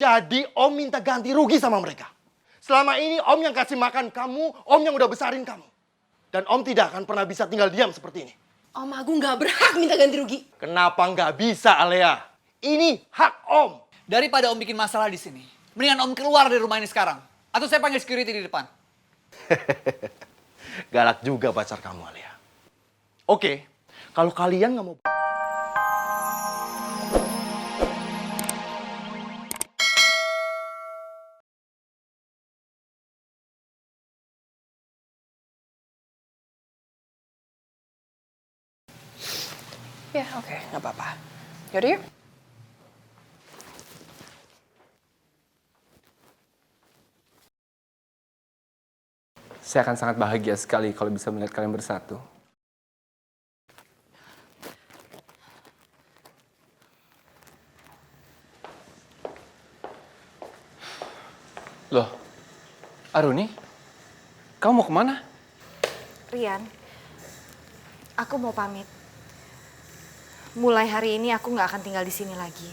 Jadi Om minta ganti rugi sama mereka. Selama ini Om yang kasih makan kamu, Om yang udah besarin kamu. Dan Om tidak akan pernah bisa tinggal diam seperti ini. Om Agung nggak berhak minta ganti rugi. Kenapa nggak bisa, Alea? Ini hak Om. Daripada Om bikin masalah di sini, mendingan Om keluar dari rumah ini sekarang. Atau saya panggil security di depan. Galak juga pacar kamu, Alea. Oke, kalau kalian nggak mau... Ya oke, nggak apa-apa. Yaudah yuk. Saya akan sangat bahagia sekali kalau bisa melihat kalian bersatu. Loh, Aruni, kamu mau kemana? Rian, aku mau pamit. Mulai hari ini aku nggak akan tinggal di sini lagi.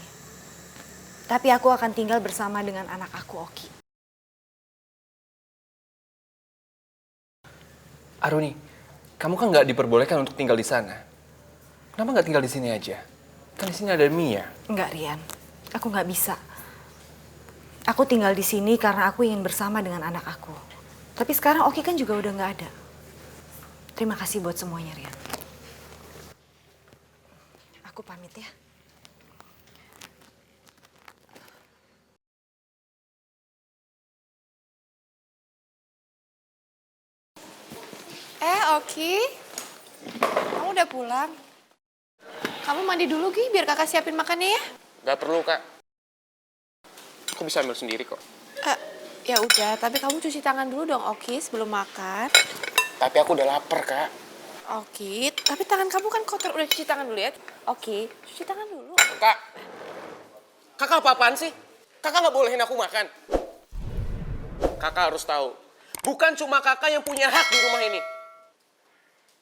Tapi aku akan tinggal bersama dengan anak aku, Oki. Aruni, kamu kan nggak diperbolehkan untuk tinggal di sana. Kenapa nggak tinggal di sini aja? Kan di sini ada Mia. Enggak, Rian. Aku nggak bisa. Aku tinggal di sini karena aku ingin bersama dengan anak aku. Tapi sekarang Oki kan juga udah nggak ada. Terima kasih buat semuanya, Rian. Aku pamit ya. Oki, kamu udah pulang? Kamu mandi dulu, Gi, biar kakak siapin makannya ya. Gak perlu, Kak. Aku bisa ambil sendiri kok. Ya udah, tapi kamu cuci tangan dulu dong, Oki, sebelum makan. Tapi aku udah lapar, Kak. Oki, tapi tangan kamu kan kotor. Udah cuci tangan dulu ya. Oki, cuci tangan dulu. Kak, kakak apa-apaan sih? Kakak gak bolehin aku makan. Kakak harus tahu, bukan cuma kakak yang punya hak di rumah ini.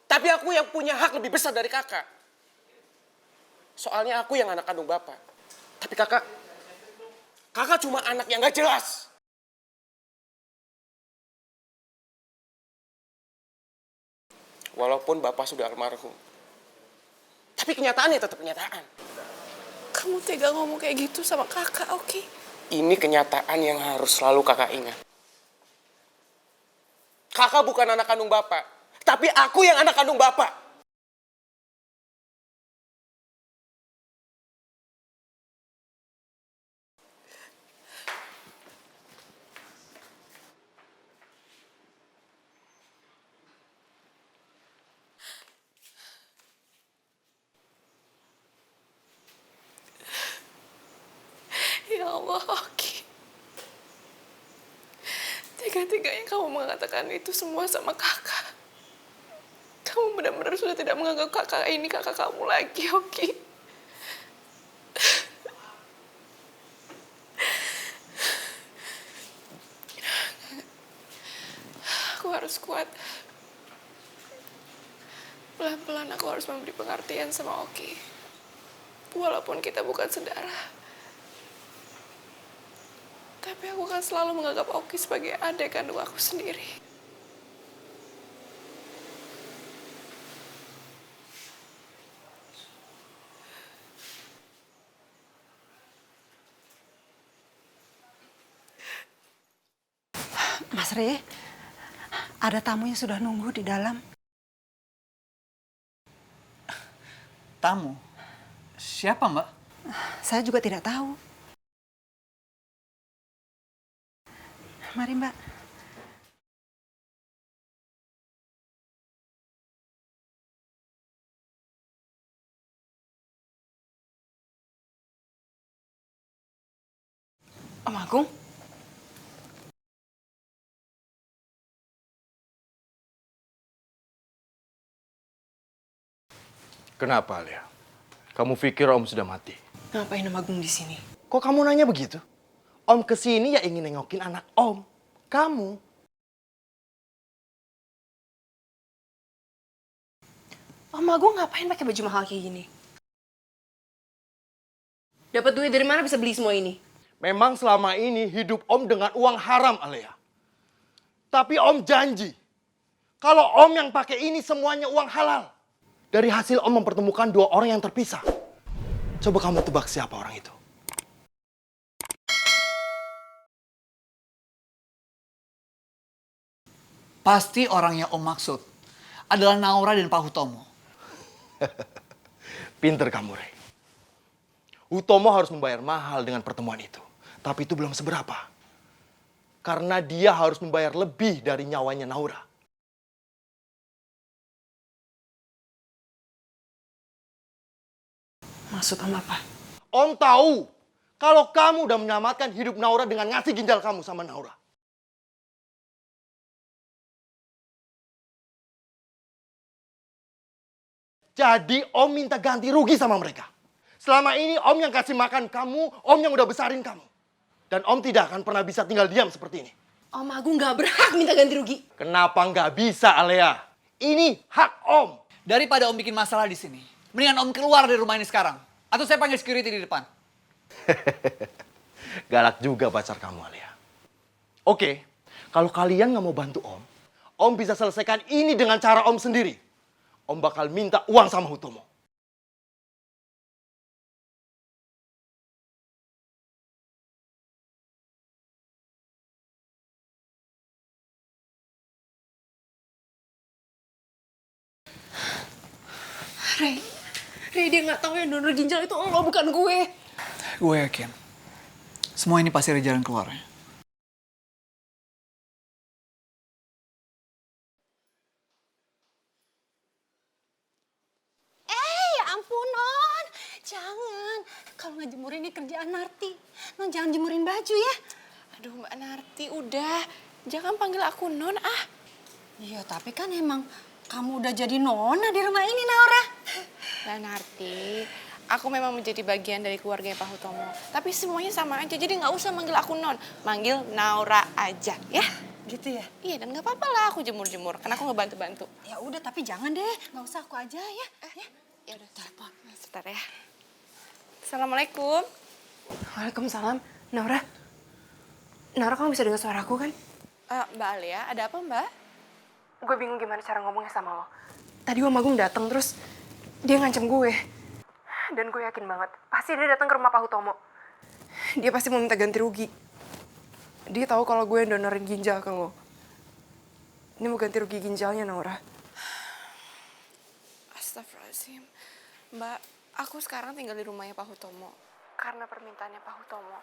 Tapi aku yang punya hak lebih besar dari kakak. Soalnya aku yang anak kandung bapak. Tapi kakak cuma anak yang gak jelas. Walaupun bapak sudah almarhum. Tapi kenyataannya tetap kenyataan. Kamu tega ngomong kayak gitu sama kakak, Oki? Ini kenyataan yang harus selalu kakak ingat. Kakak bukan anak kandung bapak. Tapi aku yang anak kandung bapak. Ya Allah, Oki. Tega-teganya kamu mengatakan itu semua sama kakak. Kamu benar-benar sudah tidak menganggap kakak ini kakak kamu lagi, Oki. Aku harus kuat. Pelan-pelan aku harus memberi pengertian sama Oki. Walaupun kita bukan saudara. Tapi aku akan selalu menganggap Oki sebagai adik kandung aku sendiri. Mas Re, ada tamu yang sudah nunggu di dalam. Tamu? Siapa, Mbak? Saya juga tidak tahu. Mari, Mbak. Om Agung? Kenapa, Alea? Kamu pikir Om sudah mati? Ngapain Om Agung di sini? Kok kamu nanya begitu? Om kesini ya ingin nengokin anak Om. Kamu. Om Agung ngapain pakai baju mahal kayak gini? Dapat duit dari mana bisa beli semua ini? Memang selama ini hidup Om dengan uang haram, Alea. Tapi Om janji, kalau Om yang pakai ini semuanya uang halal. Dari hasil Om mempertemukan dua orang yang terpisah. Coba kamu tebak siapa orang itu? Pasti orang yang Om maksud adalah Naura dan Pak Hutomo. Pinter kamu, Rey. Hutomo harus membayar mahal dengan pertemuan itu. Tapi itu belum seberapa. Karena dia harus membayar lebih dari nyawanya Naura. Maksud Om apa? Om tahu kalau kamu udah menyelamatkan hidup Naura dengan ngasih ginjal kamu sama Naura. Jadi Om minta ganti rugi sama mereka. Selama ini Om yang kasih makan kamu, Om yang udah besarin kamu. Dan Om tidak akan pernah bisa tinggal diam seperti ini. Om Agung nggak berhak minta ganti rugi. Kenapa nggak bisa, Alea? Ini hak Om. Daripada Om bikin masalah di sini, mendingan Om keluar dari rumah ini sekarang. Atau saya panggil security di depan. Galak juga pacar kamu, Alea. Oke, kalau kalian nggak mau bantu Om bisa selesaikan ini dengan cara Om sendiri. Om bakal minta uang sama Hutomo. Ray dia nggak tahu yang donor ginjal itu lo bukan gue. Gue yakin. Semua ini pasti ada jalan keluarnya. Ya ampun, Non. Jangan. Kalau ngejemurin ini kerjaan Narti. Non jangan jemurin baju ya. Aduh Mbak Narti, udah. Jangan panggil aku Non, ah. Iya, tapi kan emang kamu udah jadi nona di rumah ini, Naura. Mbak Narti, aku memang menjadi bagian dari keluarganya Pak Hutomo. Tapi semuanya sama aja, jadi nggak usah manggil aku Non. Manggil Naura aja, ya. Gitu ya? Iya, dan nggak apa-apa lah aku jemur-jemur, karena aku ngebantu-bantu. Ya udah, tapi jangan deh. Nggak usah aku aja ya. Ya udah, telepon. Sebentar ya. Assalamualaikum. Waalaikumsalam. Naura. Naura kamu bisa dengar suaraku kan? Mbak Alia, ada apa Mbak? Gue bingung gimana cara ngomongnya sama lo. Tadi Om Agung datang terus dia ngancem gue. Dan gue yakin banget, pasti dia datang ke rumah Pak Hutomo. Dia pasti mau minta ganti rugi. Dia tahu kalau gue yang donorin ginjal ke lo. Ini mau ganti rugi ginjalnya, Naura. Astagfirullahaladzim. Mbak, aku sekarang tinggal di rumahnya Pak Hutomo. Karena permintaannya Pak Hutomo.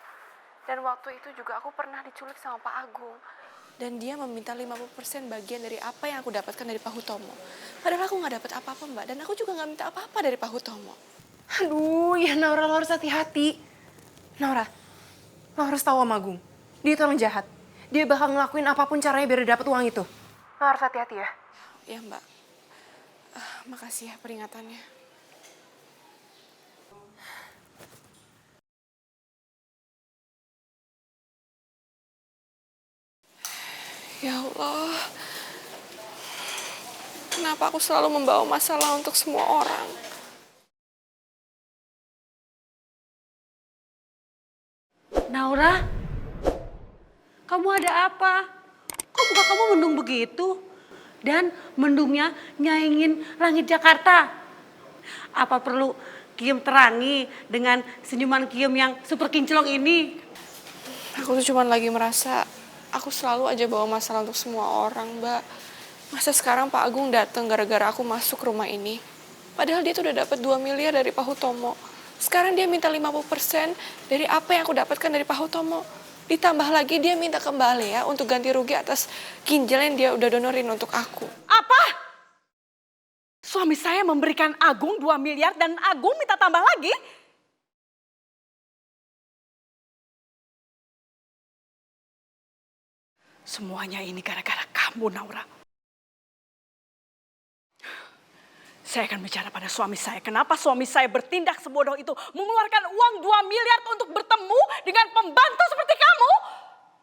Dan waktu itu juga aku pernah diculik sama Pak Agung. Dan dia meminta 50% bagian dari apa yang aku dapatkan dari Pak Hutomo. Padahal aku nggak dapat apa-apa Mbak. Dan aku juga nggak minta apa-apa dari Pak Hutomo. Aduh, ya Naura lo harus hati-hati. Naura, lo harus tahu Om Agung. Dia itu orang jahat. Dia bakal ngelakuin apapun caranya biar dapat uang itu. Lo harus hati-hati ya. Ya Mbak. Makasih ya peringatannya. Ya Allah, kenapa aku selalu membawa masalah untuk semua orang? Naura, kamu ada apa? Kok muka kamu mendung begitu? Dan mendungnya nyaingin langit Jakarta. Apa perlu Kiem terangi dengan senyuman Kiem yang super kinclong ini? Aku tuh cuma lagi merasa aku selalu aja bawa masalah untuk semua orang, Mbak. Masa sekarang Pak Agung datang gara-gara aku masuk rumah ini. Padahal dia tuh udah dapat 2 miliar dari Pak Hutomo. Sekarang dia minta 50% dari apa yang aku dapatkan dari Pak Hutomo. Ditambah lagi dia minta kembali ya untuk ganti rugi atas ginjal yang dia udah donorin untuk aku. Apa? Suami saya memberikan Agung 2 miliar dan Agung minta tambah lagi? Semuanya ini gara-gara kamu, Naura. Saya akan bicara pada suami saya. Kenapa suami saya bertindak sebodoh itu? Mengeluarkan uang 2 miliar untuk bertemu dengan pembantu seperti kamu?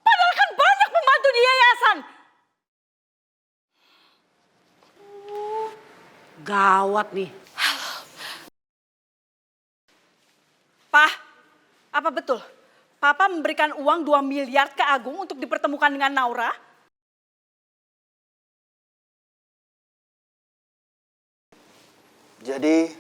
Padahal kan banyak pembantu di yayasan. Gawat nih. Pak, apa betul Papa memberikan uang 2 miliar ke Agung untuk dipertemukan dengan Naura? Jadi